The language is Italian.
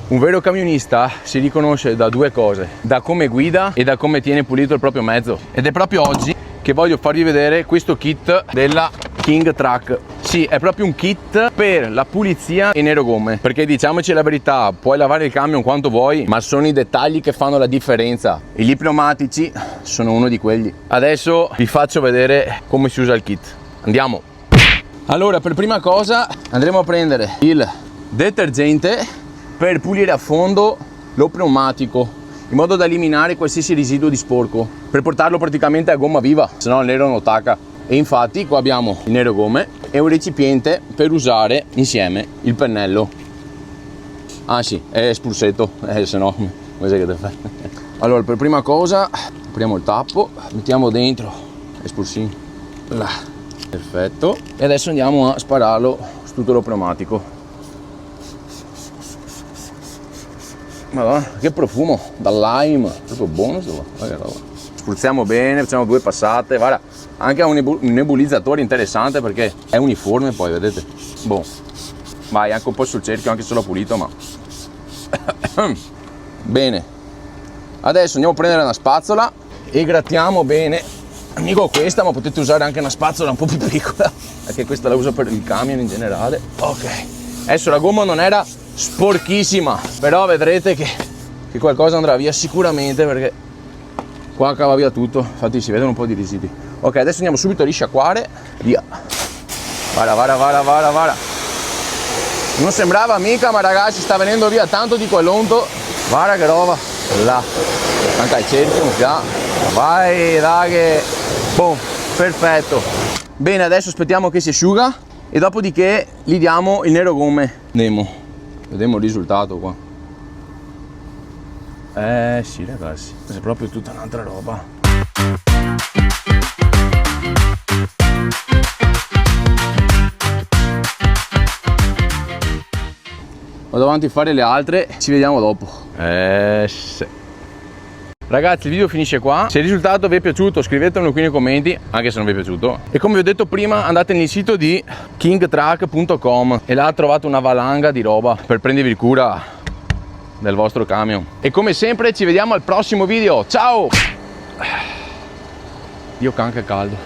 Un vero camionista si riconosce da due cose: da come guida e da come tiene pulito il proprio mezzo. Ed è proprio oggi che voglio farvi vedere questo kit della King Truck. Sì, è proprio un kit per la pulizia in aerogomme, perché diciamoci la verità, puoi lavare il camion quanto vuoi, ma sono i dettagli che fanno la differenza. E gli pneumatici sono uno di quelli. Adesso vi faccio vedere come si usa il kit. Andiamo. Allora, per prima cosa andremo a prendere il detergente per pulire a fondo lo pneumatico, in modo da eliminare qualsiasi residuo di sporco, per portarlo praticamente a gomma viva, se no il nero non attacca. E infatti qua abbiamo il nero gomme e un recipiente per usare insieme il pennello. Ah sì, è spruzzetto, se no come sai che te fai. Allora, per prima cosa apriamo il tappo, mettiamo dentro l'espulsino là, perfetto, e adesso andiamo a spararlo su tutto lo pneumatico. Madonna, che profumo dal lime, proprio buono sto qua. Spruzziamo bene, facciamo 2 passate, guarda, anche ha un nebulizzatore interessante perché è uniforme, poi vedete. Boh, vai anche un po' sul cerchio, anche se l'ho pulito, ma bene. Adesso andiamo a prendere una spazzola e grattiamo bene. Amico, questa, ma potete usare anche una spazzola un po' più piccola, perché questa la uso per il camion in generale. Ok, adesso la gomma non era sporchissima, però vedrete che qualcosa andrà via sicuramente, perché qua cava via tutto, infatti si vedono un po' di residui. Ok, adesso andiamo subito a risciacquare, via. Vara. Non sembrava mica, ma ragazzi sta venendo via tanto di quell'onto. Guarda che roba, là, anche al cerchio, un fiato. Vai, dai, che... boh, perfetto. Bene, adesso aspettiamo che si asciuga e dopodiché gli diamo il nero gomme. Vediamo il risultato qua. Sì ragazzi, è proprio tutta un'altra roba. Vado avanti a fare le altre, ci vediamo dopo. Sì. Ragazzi, il video finisce qua. Se il risultato vi è piaciuto scrivetemelo qui nei commenti, anche se non vi è piaciuto. E come vi ho detto prima, andate nel sito di kingtruck.com e là trovate una valanga di roba per prendervi cura del vostro camion. E come sempre ci vediamo al prossimo video. Ciao! Dio, can che caldo.